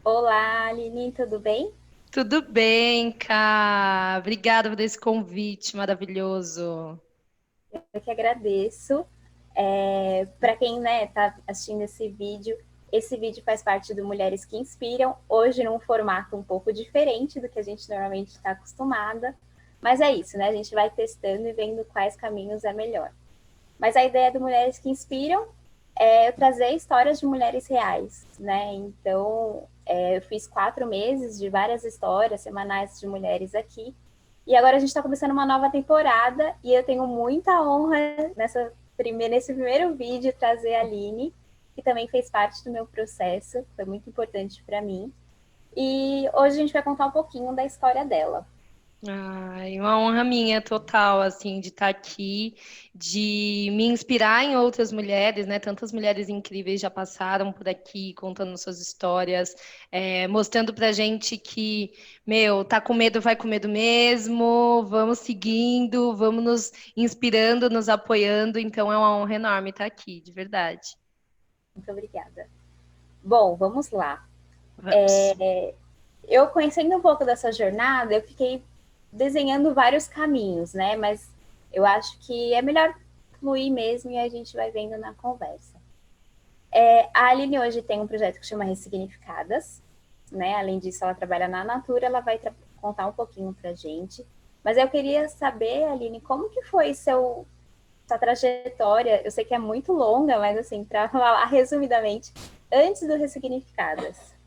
Olá, Aline, tudo bem? Tudo bem, Ká? Obrigada por esse convite maravilhoso. Eu que agradeço. Para quem está assistindo esse vídeo faz parte do Mulheres que Inspiram, hoje num formato um pouco diferente do que a gente normalmente está acostumada. Mas é isso, né? A gente vai testando e vendo quais caminhos é melhor. Mas a ideia do Mulheres que Inspiram é eu trazer histórias de mulheres reais, né? Então, eu fiz 4 meses de várias histórias semanais de mulheres aqui. E agora a gente está começando uma nova temporada e eu tenho muita honra nesse primeiro vídeo trazer a Aline, que também fez parte do meu processo, foi muito importante para mim. E hoje a gente vai contar um pouquinho da história dela. Ai, uma honra minha total, assim, de estar aqui, de me inspirar em outras mulheres, né? Tantas mulheres incríveis já passaram por aqui, contando suas histórias, mostrando pra gente que, meu, tá com medo, vai com medo mesmo, vamos seguindo, vamos nos inspirando, nos apoiando. Então é uma honra enorme estar aqui, de verdade. Muito obrigada. Bom, vamos lá. Vamos. Eu conhecendo um pouco dessa jornada, eu fiquei desenhando vários caminhos, né? Mas eu acho que é melhor fluir mesmo e a gente vai vendo na conversa. A Aline hoje tem um projeto que chama Ressignificadas, né? Além disso, ela trabalha na Natura, ela vai contar um pouquinho pra gente. Mas eu queria saber, Aline, como que foi sua trajetória? Eu sei que é muito longa, mas assim, para falar resumidamente, antes do Ressignificadas.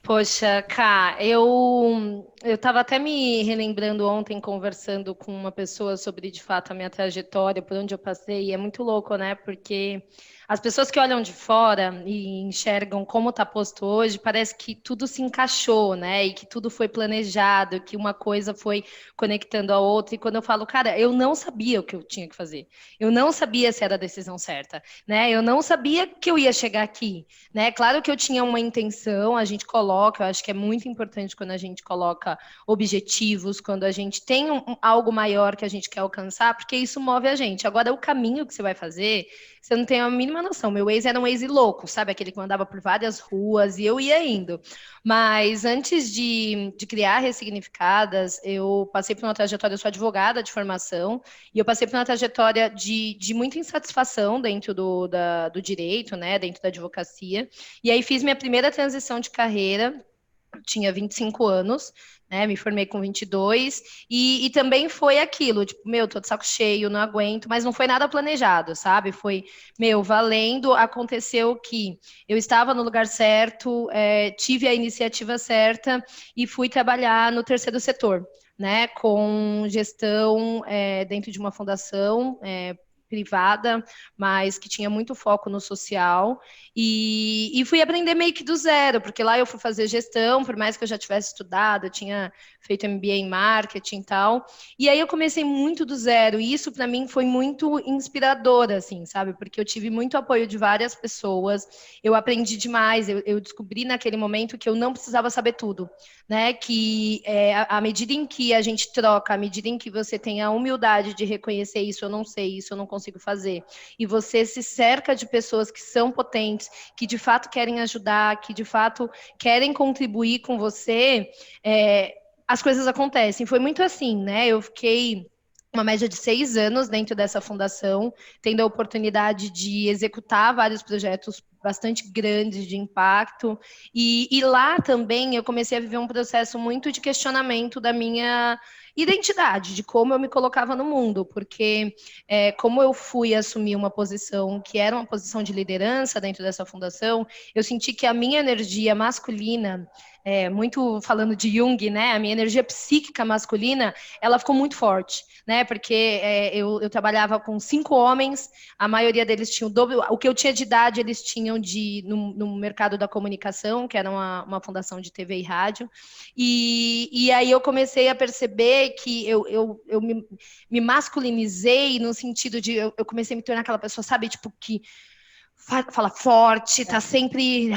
Poxa, Ká, eu estava até me relembrando ontem, conversando com uma pessoa sobre, de fato, a minha trajetória, por onde eu passei, e é muito louco, né? Porque as pessoas que olham de fora e enxergam como está posto hoje, parece que tudo se encaixou, né? E que tudo foi planejado, que uma coisa foi conectando a outra. E quando eu falo, cara, eu não sabia o que eu tinha que fazer, eu não sabia se era a decisão certa, né? Eu não sabia que eu ia chegar aqui, né? Claro que eu tinha uma intenção, a gente coloca, eu acho que é muito importante quando a gente coloca objetivos, quando a gente tem algo maior que a gente quer alcançar, porque isso move a gente. Agora, o caminho que você vai fazer, você não tem a mínima noção. Meu ex era um ex louco, sabe? Aquele que andava por várias ruas e eu ia indo. Mas antes de criar Ressignificadas, eu passei por uma trajetória, eu sou advogada de formação, e eu passei por uma trajetória de muita insatisfação dentro do direito, né, dentro da advocacia. E aí fiz minha primeira transição de carreira, tinha 25 anos, né, me formei com 22, e também foi aquilo, tipo, meu, tô de saco cheio, não aguento, mas não foi nada planejado, sabe? Foi, meu, valendo, aconteceu que eu estava no lugar certo, tive a iniciativa certa e fui trabalhar no terceiro setor, né, com gestão dentro de uma fundação privada, mas que tinha muito foco no social, e fui aprender meio que do zero, porque lá eu fui fazer gestão, por mais que eu já tivesse estudado, eu tinha feito MBA em marketing e tal, e aí eu comecei muito do zero, e isso para mim foi muito inspirador, assim, sabe, porque eu tive muito apoio de várias pessoas, eu aprendi demais, eu descobri naquele momento que eu não precisava saber tudo, né, que à medida em que a gente troca, à medida em que você tem a humildade de reconhecer isso, eu não sei, isso eu não consigo fazer, e você se cerca de pessoas que são potentes, que de fato querem ajudar, que de fato querem contribuir com você, as coisas acontecem. Foi muito assim, né? Eu fiquei uma média de 6 anos dentro dessa fundação, tendo a oportunidade de executar vários projetos bastante grandes de impacto. E lá também eu comecei a viver um processo muito de questionamento da minha identidade, de como eu me colocava no mundo, porque como eu fui assumir uma posição que era uma posição de liderança dentro dessa fundação, eu senti que a minha energia masculina, muito falando de Jung, né, a minha energia psíquica masculina, ela ficou muito forte, né, porque eu trabalhava com 5 homens, a maioria deles tinham o dobro, o que eu tinha de idade eles tinham no mercado da comunicação, que era uma fundação de TV e rádio, e aí eu comecei a perceber que eu me masculinizei no sentido de eu comecei a me tornar aquela pessoa, sabe, tipo, que fala forte, tá sempre,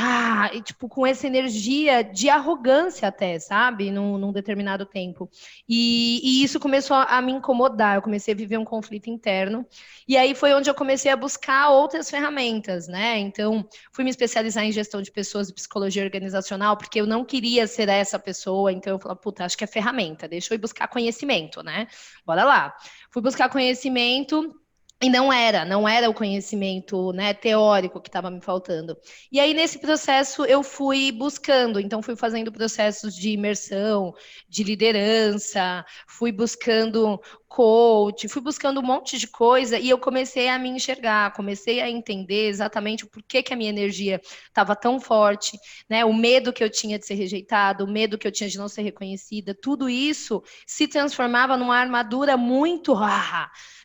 e, tipo, com essa energia de arrogância até, sabe? Num determinado tempo. E isso começou a me incomodar, eu comecei a viver um conflito interno. E aí foi onde eu comecei a buscar outras ferramentas, né? Então, fui me especializar em gestão de pessoas e psicologia organizacional, porque eu não queria ser essa pessoa, então eu falei, puta, acho que é ferramenta, deixa eu ir buscar conhecimento, né? Bora lá. Fui buscar conhecimento. E não era o conhecimento, né, teórico que estava me faltando. E aí, nesse processo, eu fui buscando, então fui fazendo processos de imersão, de liderança, fui buscando coach, fui buscando um monte de coisa e eu comecei a me enxergar, comecei a entender exatamente o porquê que a minha energia estava tão forte, né? O medo que eu tinha de ser rejeitada, o medo que eu tinha de não ser reconhecida, tudo isso se transformava numa armadura muito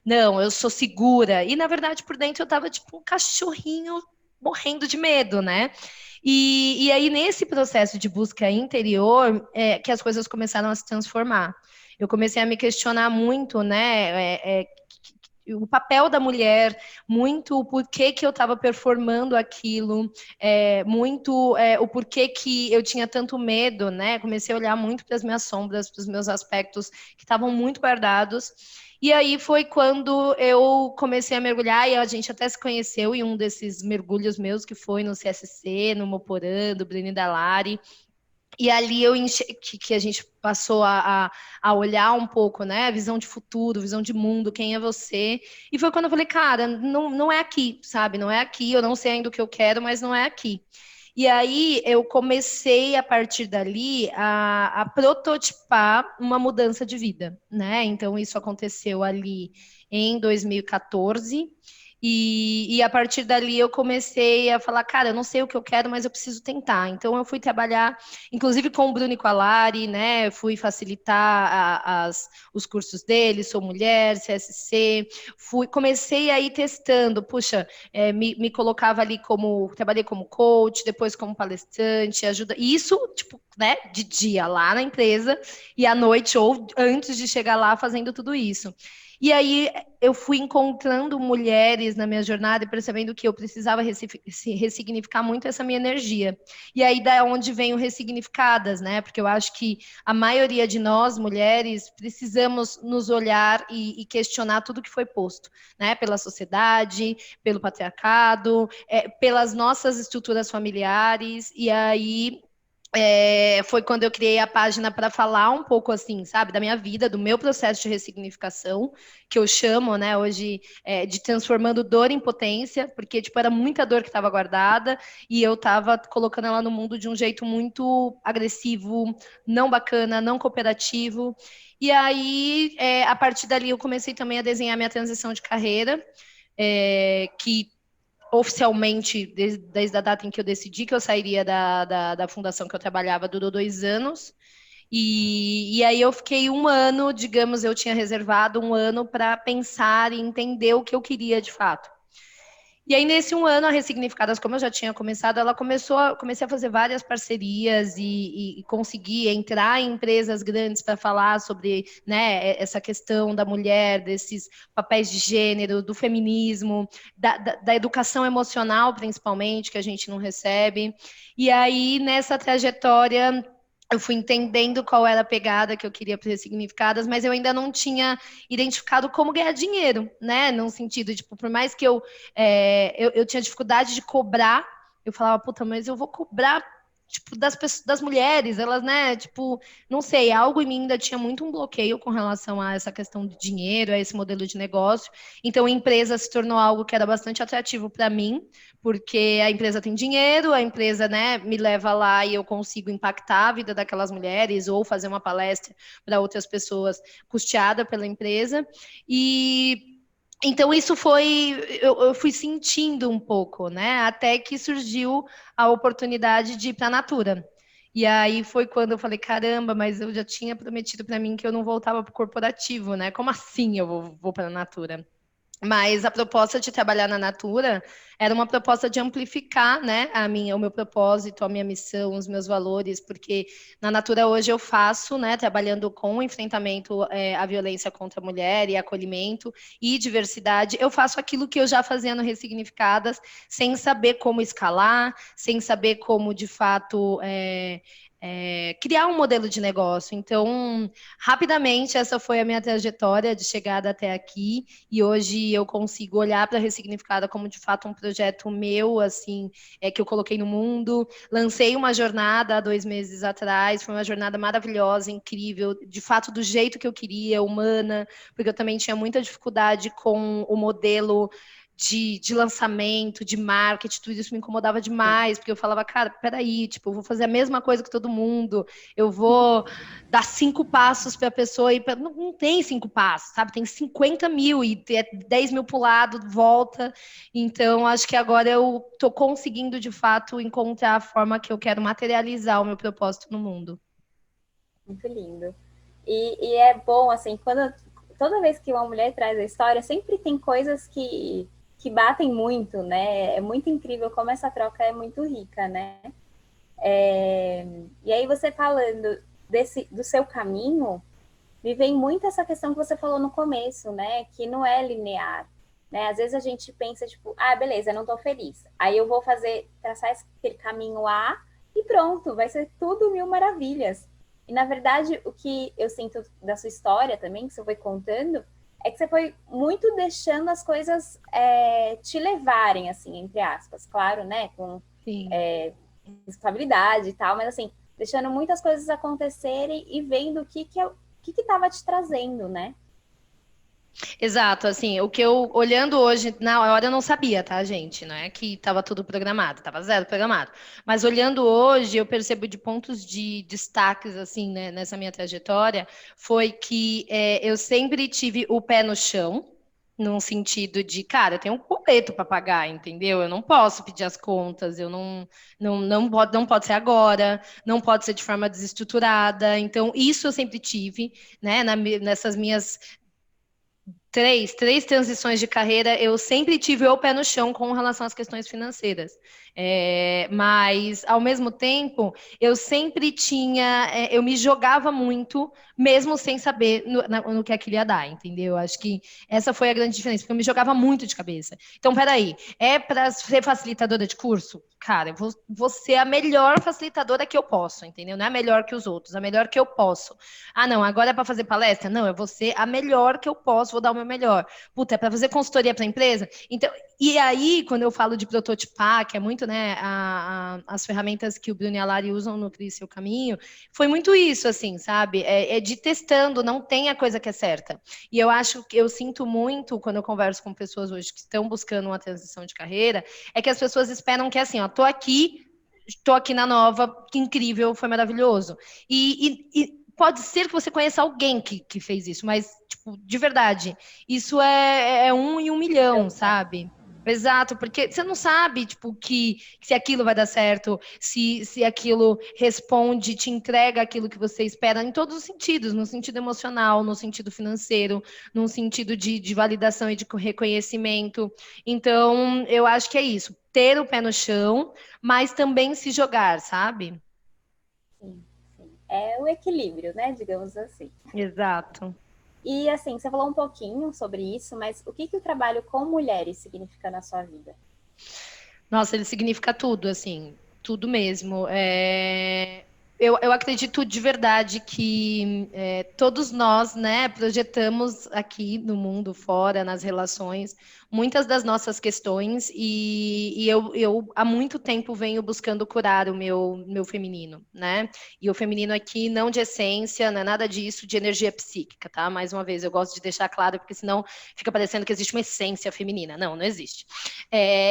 não, eu sou segura. E, na verdade, por dentro eu tava tipo um cachorrinho morrendo de medo, né? E aí, nesse processo de busca interior, que as coisas começaram a se transformar. Eu comecei a me questionar muito, né? O papel da mulher, muito o porquê que eu estava performando aquilo, muito o porquê que eu tinha tanto medo, né? Comecei a olhar muito para as minhas sombras, para os meus aspectos que estavam muito guardados. E aí foi quando eu comecei a mergulhar, e a gente até se conheceu em um desses mergulhos meus, que foi no CSC, no Moporã, do Bruni Dallari. E ali que a gente passou a olhar um pouco, né? Visão de futuro, visão de mundo, quem é você. E foi quando eu falei, cara, não é aqui, sabe? Não é aqui, eu não sei ainda o que eu quero, mas não é aqui. E aí eu comecei, a partir dali, a prototipar uma mudança de vida, né? Então isso aconteceu ali em 2014. E a partir dali eu comecei a falar, cara, eu não sei o que eu quero, mas eu preciso tentar. Então eu fui trabalhar, inclusive com o Bruno e com a Lari, né? Fui facilitar os cursos dele, Sou Mulher, CSC. Comecei a ir testando, puxa, me colocava ali trabalhei como coach, depois como palestrante, ajuda. E isso, tipo, né, de dia lá na empresa e à noite ou antes de chegar lá fazendo tudo isso. E aí eu fui encontrando mulheres na minha jornada e percebendo que eu precisava ressignificar muito essa minha energia. E aí da onde vem o ressignificadas, né? Porque eu acho que a maioria de nós, mulheres, precisamos nos olhar e questionar tudo que foi posto, né? Pela sociedade, pelo patriarcado, pelas nossas estruturas familiares. E aí foi quando eu criei a página para falar um pouco assim, sabe, da minha vida, do meu processo de ressignificação, que eu chamo, né, hoje de transformando dor em potência, porque tipo era muita dor que estava guardada e eu estava colocando ela no mundo de um jeito muito agressivo, não bacana, não cooperativo. E aí, a partir dali, eu comecei também a desenhar minha transição de carreira, que oficialmente, desde a data em que eu decidi que eu sairia da fundação que eu trabalhava, durou 2 anos. E aí eu fiquei um ano, digamos, eu tinha reservado um ano para pensar e entender o que eu queria de fato. E aí, nesse um ano, a Ressignificadas, como eu já tinha começado, comecei a fazer várias parcerias e conseguir entrar em empresas grandes para falar sobre, né, essa questão da mulher, desses papéis de gênero, do feminismo, da educação emocional, principalmente, que a gente não recebe. E aí, nessa trajetória, eu fui entendendo qual era a pegada que eu queria para Ressignificadas, mas eu ainda não tinha identificado como ganhar dinheiro, né? Num sentido, tipo, por mais que eu tinha dificuldade de cobrar, eu falava, puta, mas eu vou cobrar, tipo, das mulheres, elas, né, tipo, não sei, algo em mim ainda tinha muito um bloqueio com relação a essa questão de dinheiro, a esse modelo de negócio. Então, a empresa se tornou algo que era bastante atrativo para mim, porque a empresa tem dinheiro, a empresa, né, me leva lá e eu consigo impactar a vida daquelas mulheres ou fazer uma palestra para outras pessoas custeada pela empresa. E então isso eu fui sentindo um pouco, né? Até que surgiu a oportunidade de ir para a Natura. E aí foi quando eu falei, caramba, mas eu já tinha prometido para mim que eu não voltava para o corporativo, né? Como assim eu vou para a Natura? Mas a proposta de trabalhar na Natura era uma proposta de amplificar, né, o meu propósito, a minha missão, os meus valores, porque na Natura hoje eu faço, né, trabalhando com o enfrentamento à violência contra a mulher e acolhimento e diversidade, eu faço aquilo que eu já fazia no Ressignificadas, sem saber como escalar, sem saber como, de fato, criar um modelo de negócio. Então, rapidamente, essa foi a minha trajetória de chegada até aqui. E hoje eu consigo olhar para a Ressignificada como de fato um projeto meu, assim, que eu coloquei no mundo. Lancei uma jornada há 2 meses atrás, foi uma jornada maravilhosa, incrível, de fato do jeito que eu queria, humana, porque eu também tinha muita dificuldade com o modelo de lançamento, de marketing, tudo isso me incomodava demais, porque eu falava, cara, peraí, tipo, eu vou fazer a mesma coisa que todo mundo, eu vou dar 5 passos para a pessoa e não tem 5 passos, sabe? Tem 50 mil e 10 mil para o lado, volta. Então, acho que agora eu estou conseguindo, de fato, encontrar a forma que eu quero materializar o meu propósito no mundo. Muito lindo. E é bom, assim, toda vez que uma mulher traz a história, sempre tem coisas que batem muito, né? É muito incrível como essa troca é muito rica, né? E aí você falando do seu caminho, me vem muito essa questão que você falou no começo, né? Que não é linear. Né? Às vezes a gente pensa, tipo, ah, beleza, não tô feliz. Aí eu vou traçar aquele caminho A e pronto, vai ser tudo mil maravilhas. E na verdade, o que eu sinto da sua história também, que você foi contando, é que você foi muito deixando as coisas te levarem, assim, entre aspas, claro, né? Com Sim. responsabilidade e tal, mas assim, deixando muitas coisas acontecerem e vendo o que estava te trazendo, né? Exato, assim, o que eu, olhando hoje, na hora eu não sabia, tá, gente? Não é que estava tudo programado, estava zero programado. Mas olhando hoje, eu percebo de pontos de destaques, assim, né, nessa minha trajetória, foi que eu sempre tive o pé no chão, num sentido de, cara, eu tenho um boleto para pagar, entendeu? Eu não posso pedir as contas, eu não pode ser agora, não pode ser de forma desestruturada. Então, isso eu sempre tive, né, nessas minhas três transições de carreira, eu sempre tive o pé no chão com relação às questões financeiras. Mas, ao mesmo tempo, eu sempre tinha, eu me jogava muito, mesmo sem saber no que aquilo ia dar, entendeu? Acho que essa foi a grande diferença, porque eu me jogava muito de cabeça. Então, peraí, é para ser facilitadora de curso? Cara, eu vou ser a melhor facilitadora que eu posso, entendeu? Não é a melhor que os outros, a melhor que eu posso. Ah, não, agora é para fazer palestra? Não, eu vou ser a melhor que eu posso, vou dar o meu melhor. Puta, é para fazer consultoria para empresa? Então, e aí, quando eu falo de prototipar, que é muito, né, as ferramentas que o Bruno e a Lari usam no Crie Seu Caminho, foi muito isso, assim, sabe? É de testando, não tem a coisa que é certa. E eu acho que eu sinto muito quando eu converso com pessoas hoje que estão buscando uma transição de carreira, é que as pessoas esperam que assim, ó, tô aqui na nova, que incrível, foi maravilhoso. E pode ser que você conheça alguém que fez isso, mas, tipo, de verdade, isso é 1 em 1 milhão, sabe? Exato, porque você não sabe, tipo, que se aquilo vai dar certo, se aquilo responde, te entrega aquilo que você espera em todos os sentidos, no sentido emocional, no sentido financeiro, no sentido de validação e de reconhecimento. Então, eu acho que é isso, ter o pé no chão, mas também se jogar, sabe? Sim, sim. É o equilíbrio, né? Digamos assim. Exato. E assim, você falou um pouquinho sobre isso, mas o que o trabalho com mulheres significa na sua vida? Nossa, ele significa tudo, assim, tudo mesmo. Eu acredito de verdade que todos nós, né, projetamos aqui no mundo, fora, nas relações, muitas das nossas questões e eu há muito tempo venho buscando curar o meu feminino, né? E o feminino aqui não de essência, não é nada disso, de energia psíquica, tá? Mais uma vez, eu gosto de deixar claro, porque senão fica parecendo que existe uma essência feminina. Não, não existe.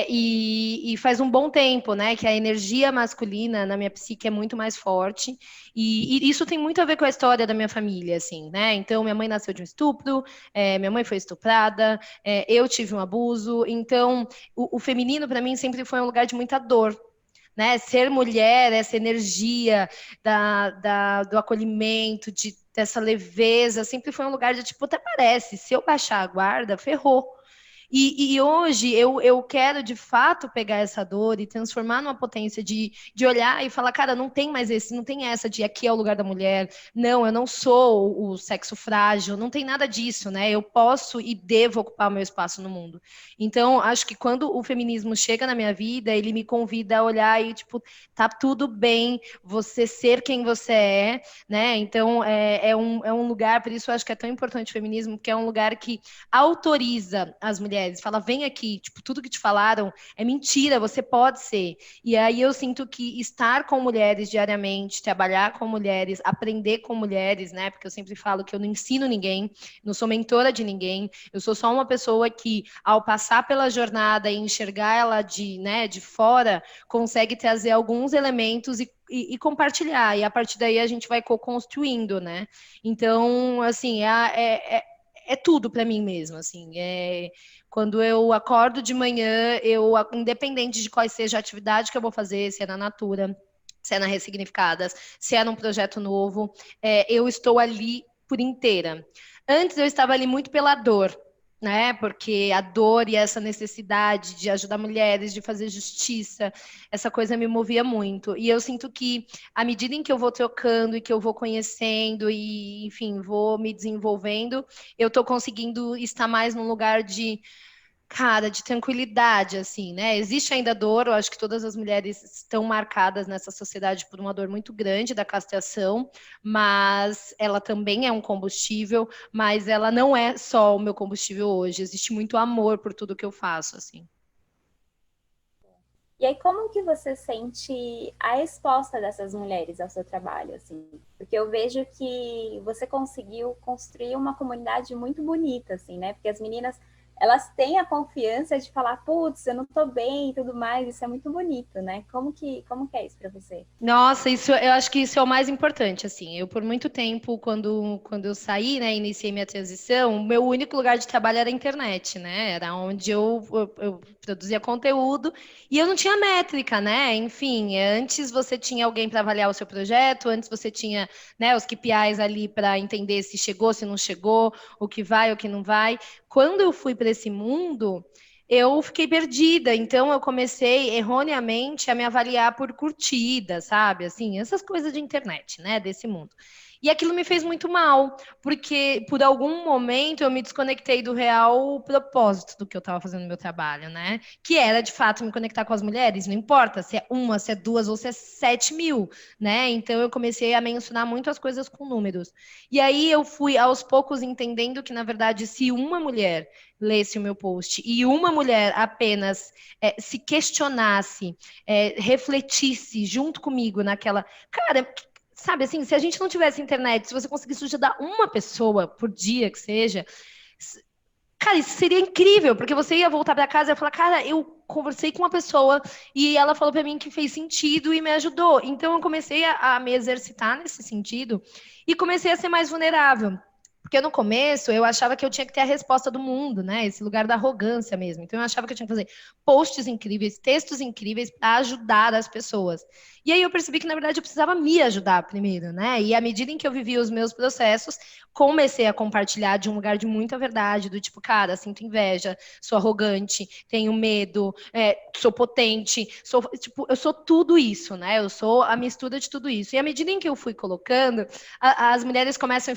E faz um bom tempo, né, que a energia masculina na minha psique é muito mais forte, e isso tem muito a ver com a história da minha família, assim, né? Então, minha mãe nasceu de um estupro, minha mãe foi estuprada, eu tive um abuso, então o feminino para mim sempre foi um lugar de muita dor. Né? Ser mulher, essa energia do acolhimento, dessa leveza, sempre foi um lugar de tipo, até parece, se eu baixar a guarda, ferrou. E hoje eu quero, de fato, pegar essa dor e transformar numa potência de olhar e falar, cara, não tem mais esse, não tem essa de aqui é o lugar da mulher, não, eu não sou o sexo frágil, não tem nada disso, né? Eu posso e devo ocupar o meu espaço no mundo. Então, acho que quando o feminismo chega na minha vida, ele me convida a olhar e, tipo, tá tudo bem você ser quem você é, né? Então, é um lugar, por isso eu acho que é tão importante o feminismo, porque é um lugar que autoriza as mulheres, fala, vem aqui, tipo, tudo que te falaram é mentira, você pode ser. E aí eu sinto que estar com mulheres diariamente, trabalhar com mulheres, aprender com mulheres, né? Porque eu sempre falo que eu não ensino ninguém, não sou mentora de ninguém, eu sou só uma pessoa que, ao passar pela jornada e enxergar ela de fora, consegue trazer alguns elementos e compartilhar. E a partir daí a gente vai co-construindo, né? Então, assim, é tudo para mim mesmo, assim. Quando eu acordo de manhã, independente de qual seja a atividade que eu vou fazer, se é na Natura, se é na Ressignificadas, se é num projeto novo, eu estou ali por inteira. Antes eu estava ali muito pela dor, né? Porque a dor e essa necessidade de ajudar mulheres, de fazer justiça, essa coisa me movia muito. E eu sinto que, à medida em que eu vou trocando e que eu vou conhecendo e, enfim, vou me desenvolvendo, eu estou conseguindo estar mais num lugar de, cara, de tranquilidade, assim, né? Existe ainda dor, eu acho que todas as mulheres estão marcadas nessa sociedade por uma dor muito grande da castração, mas ela também é um combustível, mas ela não é só o meu combustível hoje, existe muito amor por tudo que eu faço, assim. E aí, como que você sente a resposta dessas mulheres ao seu trabalho, assim? Porque eu vejo que você conseguiu construir uma comunidade muito bonita, assim, né? Porque as meninas, elas têm a confiança de falar, putz, eu não tô bem e tudo mais, isso é muito bonito, né? Como que é isso para você? Nossa, isso, eu acho que isso é o mais importante, assim. Eu, por muito tempo, quando eu saí, né, iniciei minha transição, o meu único lugar de trabalho era a internet, né? Era onde eu produzia conteúdo e eu não tinha métrica, né? Enfim, antes você tinha alguém para avaliar o seu projeto, antes você tinha, né, os KPIs ali para entender se chegou, se não chegou, o que vai, o que não vai. Quando eu fui para esse mundo, eu fiquei perdida, então eu comecei erroneamente a me avaliar por curtida, sabe? Assim, essas coisas de internet, né, desse mundo. E aquilo me fez muito mal, porque por algum momento eu me desconectei do real propósito do que eu estava fazendo no meu trabalho, né? Que era de fato me conectar com as mulheres, não importa se é uma, se é duas ou se é 7.000, né? Então eu comecei a mencionar muito as coisas com números. E aí eu fui aos poucos entendendo que, na verdade, se uma mulher lesse o meu post e uma mulher apenas se questionasse, refletisse junto comigo naquela. Cara, sabe assim, se a gente não tivesse internet, se você conseguisse ajudar uma pessoa por dia que seja, cara, isso seria incrível, porque você ia voltar para casa e ia falar, cara, eu conversei com uma pessoa e ela falou para mim que fez sentido e me ajudou. Então eu comecei a me exercitar nesse sentido e comecei a ser mais vulnerável. Porque no começo eu achava que eu tinha que ter a resposta do mundo, né? Esse lugar da arrogância mesmo. Então eu achava que eu tinha que fazer posts incríveis, textos incríveis para ajudar as pessoas. E aí eu percebi que na verdade eu precisava me ajudar primeiro, né? E à medida em que eu vivia os meus processos, comecei a compartilhar de um lugar de muita verdade, do tipo, cara, sinto inveja, sou arrogante, tenho medo, sou potente, tipo, eu sou tudo isso, né? Eu sou a mistura de tudo isso. E à medida em que eu fui colocando, as mulheres começam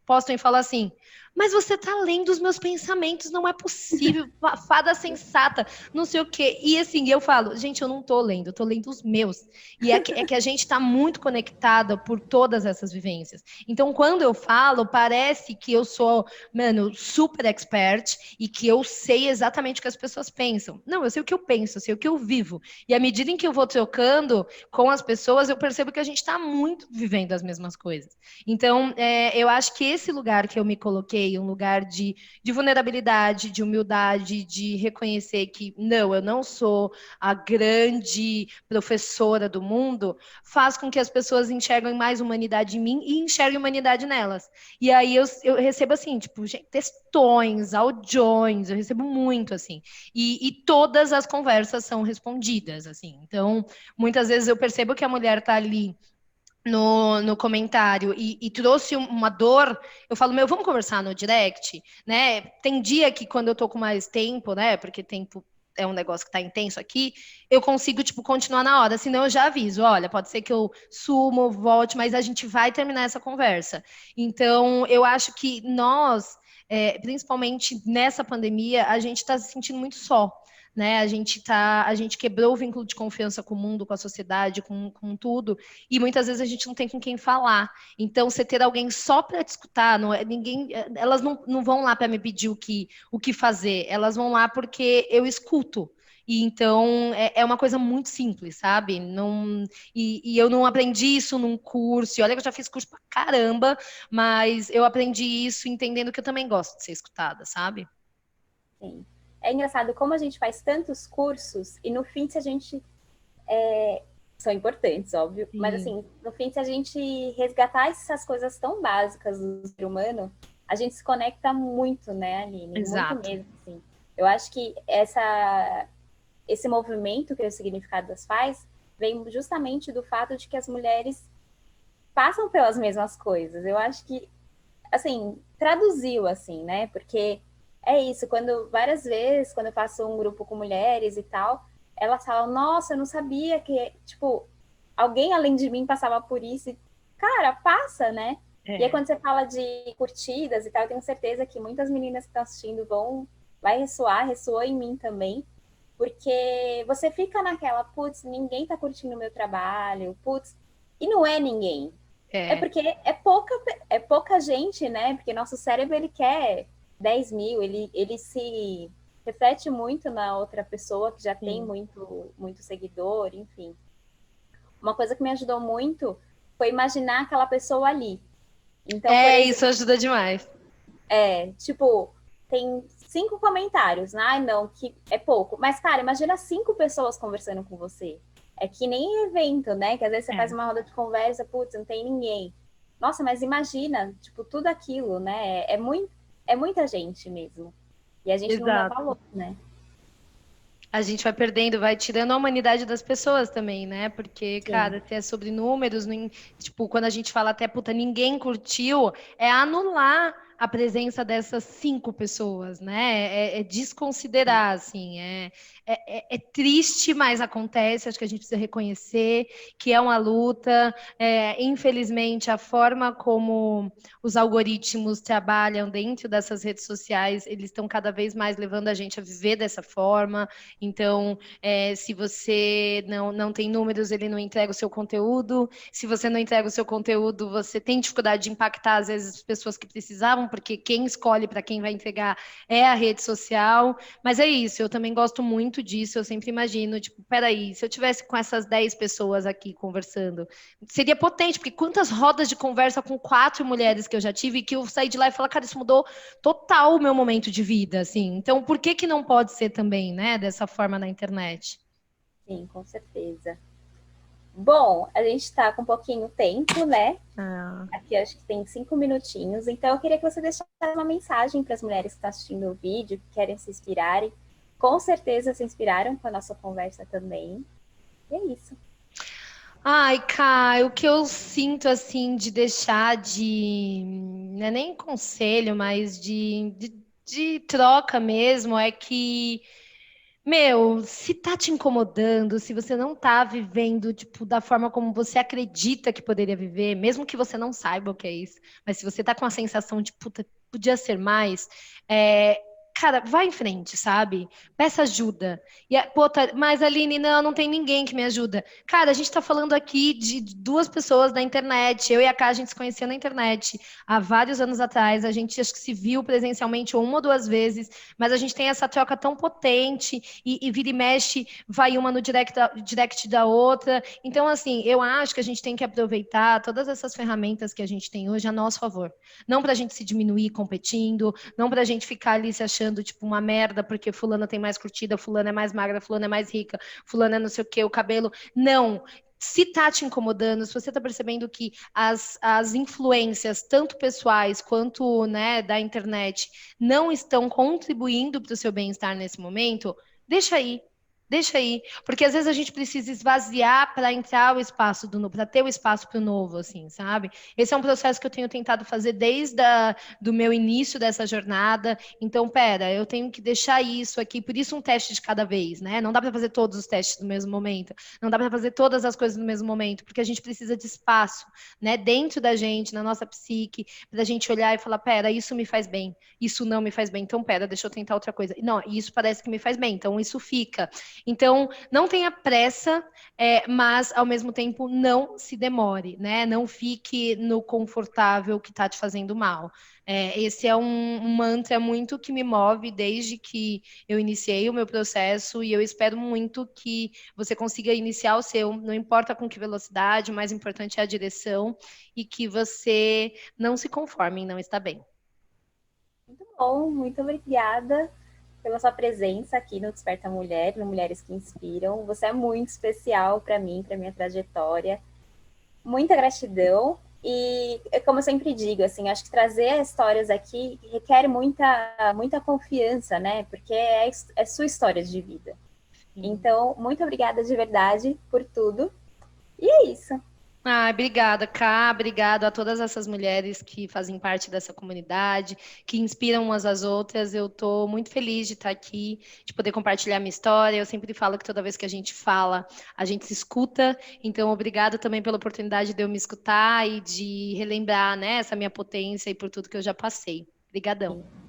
postam e falam assim: mas você tá lendo os meus pensamentos, não é possível, fada sensata, não sei o quê. E assim, eu falo, gente, eu não tô lendo, eu tô lendo os meus. E é que a gente tá muito conectada por todas essas vivências. Então, quando eu falo, parece que eu sou, mano, super expert e que eu sei exatamente o que as pessoas pensam. Não, eu sei o que eu penso, eu sei o que eu vivo. E à medida em que eu vou trocando com as pessoas, eu percebo que a gente está muito vivendo as mesmas coisas. Então, eu acho que esse lugar que eu me coloquei, um lugar de vulnerabilidade, de humildade, de reconhecer que, não, eu não sou a grande professora do mundo, faz com que as pessoas enxerguem mais humanidade em mim e enxerguem humanidade nelas. E aí eu recebo assim, tipo, gente, textões, audiões, eu recebo muito, assim. E todas as conversas são respondidas, assim. Então, muitas vezes eu percebo que a mulher está ali no comentário e trouxe uma dor, eu falo, meu, vamos conversar no direct, né? Tem dia que quando eu tô com mais tempo, né? Porque tempo é um negócio que tá intenso aqui, eu consigo, tipo, continuar na hora. Senão eu já aviso, olha, pode ser que eu sumo, volte, mas a gente vai terminar essa conversa. Então, eu acho que nós, principalmente nessa pandemia, a gente está se sentindo muito só. Né? A gente quebrou o vínculo de confiança com o mundo, com a sociedade, com tudo, e muitas vezes a gente não tem com quem falar. Então, você ter alguém só para te escutar, não é, ninguém, elas não vão lá para me pedir o que fazer, elas vão lá porque eu escuto. E então é uma coisa muito simples, sabe? Não, e eu não aprendi isso num curso. E olha que eu já fiz curso pra caramba, mas eu aprendi isso entendendo que eu também gosto de ser escutada, sabe? Sim. É engraçado como a gente faz tantos cursos e no fim, se a gente são importantes, óbvio, mas Sim, assim, no fim, se a gente resgatar essas coisas tão básicas do ser humano, a gente se conecta muito, né, Aline? Muito exato. mesmo, assim. Eu acho que esse movimento que é o Significado das Faz vem justamente do fato de que as mulheres passam pelas mesmas coisas. Eu acho que, assim, traduziu, assim, né? Porque é isso, quando várias vezes, quando eu faço um grupo com mulheres e tal, elas falam, nossa, eu não sabia que, tipo, alguém além de mim passava por isso. E, cara, passa, né? E aí, É. quando você fala de curtidas e tal, eu tenho certeza que muitas meninas que estão assistindo vai ressoar, ressoou em mim também, porque você fica naquela, putz, ninguém tá curtindo o meu trabalho, putz, e não é ninguém. É É. porque é pouca gente, né? Porque nosso cérebro, ele quer 10 mil, ele se reflete muito na outra pessoa que já tem Sim. muito seguidor, enfim. Uma coisa que me ajudou muito foi imaginar aquela pessoa ali. Então, por É, exemplo, isso ajuda demais. tipo, tem 5 comentários. Ai, não, que é pouco. Mas, cara, imagina 5 pessoas conversando com você. É que nem evento, né? Que às vezes você faz É, uma roda de conversa, putz, não tem ninguém. Nossa, mas imagina, tipo, tudo aquilo, né? É muita gente mesmo. E a gente não dá exato. valor, né? A gente vai perdendo, vai tirando a humanidade das pessoas também, né? Porque, Sim, cara, se é sobre números, tipo, quando a gente fala até, puta, ninguém curtiu, é anular a presença dessas 5 pessoas, né? É sim, desconsiderar, assim, é triste, mas acontece, acho que a gente precisa reconhecer que é uma luta. Infelizmente, a forma como os algoritmos trabalham dentro dessas redes sociais, eles estão cada vez mais levando a gente a viver dessa forma. Então, se você não tem números, ele não entrega o seu conteúdo. Se você não entrega o seu conteúdo, você tem dificuldade de impactar, às vezes, as pessoas que precisavam, porque quem escolhe para quem vai entregar é a rede social. Mas é isso, eu também gosto muito disso. Eu sempre imagino, tipo, peraí, se eu tivesse com essas 10 pessoas aqui conversando, seria potente, porque quantas rodas de conversa com 4 mulheres que eu já tive, que eu saí de lá e falei, cara, isso mudou total o meu momento de vida, assim. Então, por que que não pode ser também, né, dessa forma na internet? sim, com certeza. Bom, a gente está com um pouquinho tempo, né? Ah. Aqui acho que tem 5 minutinhos. Então, eu queria que você deixasse uma mensagem para as mulheres que estão assistindo o vídeo, que querem se inspirarem. Com certeza se inspiraram com a nossa conversa também. E é isso. Ai, Kai, o que eu sinto assim de deixar de, não é nem conselho, mas de troca mesmo, é que, meu, se tá te incomodando, se você não tá vivendo, tipo, da forma como você acredita que poderia viver, mesmo que você não saiba o que é isso, mas se você tá com a sensação de, puta, podia ser mais, é, cara, vai em frente, sabe? Peça ajuda. Pô, mas Aline, não tem ninguém que me ajuda. Cara, a gente tá falando aqui de 2 pessoas da internet. Eu e a Ká, a gente se conhecia na internet há vários anos atrás. A gente acho que se viu presencialmente 1 ou 2 vezes, mas a gente tem essa troca tão potente e vira e mexe, vai uma no direct da outra. Então, assim, eu acho que a gente tem que aproveitar todas essas ferramentas que a gente tem hoje a nosso favor. Não para a gente se diminuir competindo, não para a gente ficar ali se achando tipo uma merda porque fulana tem mais curtida, fulana é mais magra, fulana é mais rica, fulana é não sei o que, o cabelo. Não. Se tá te incomodando, se você tá percebendo que as influências, tanto pessoais quanto, né, da internet, não estão contribuindo para o seu bem-estar nesse momento, deixa aí. Deixa aí, porque às vezes a gente precisa esvaziar para entrar o espaço do novo, para ter o espaço para o novo, assim, sabe? Esse é um processo que eu tenho tentado fazer do meu início dessa jornada. Então, pera, eu tenho que deixar isso aqui, por isso um teste de cada vez, né? Não dá para fazer todos os testes no mesmo momento, não dá para fazer todas as coisas no mesmo momento, porque a gente precisa de espaço, né? Dentro da gente, na nossa psique, para a gente olhar e falar, pera, isso me faz bem, isso não me faz bem, então pera, deixa eu tentar outra coisa. Não, isso parece que me faz bem, então isso fica. Então, não tenha pressa, mas ao mesmo tempo não se demore, né? Não fique no confortável que está te fazendo mal. Esse é um mantra muito que me move desde que eu iniciei o meu processo e eu espero muito que você consiga iniciar o seu, não importa com que velocidade, o mais importante é a direção e que você não se conforme em não estar bem. Muito bom, muito obrigada pela sua presença aqui no Desperta Mulher, no Mulheres que Inspiram. Você é muito especial para mim, para minha trajetória. Muita gratidão. E como eu sempre digo, assim, acho que trazer histórias aqui requer muita confiança, né? Porque é sua história de vida. Então, muito obrigada de verdade por tudo. E é isso. Obrigada, Ká, obrigado a todas essas mulheres que fazem parte dessa comunidade, que inspiram umas às outras. Eu estou muito feliz de estar aqui, de poder compartilhar minha história. Eu sempre falo que toda vez que a gente fala, a gente se escuta. Então, obrigada também pela oportunidade de eu me escutar e de relembrar, né, essa minha potência e por tudo que eu já passei. Obrigadão.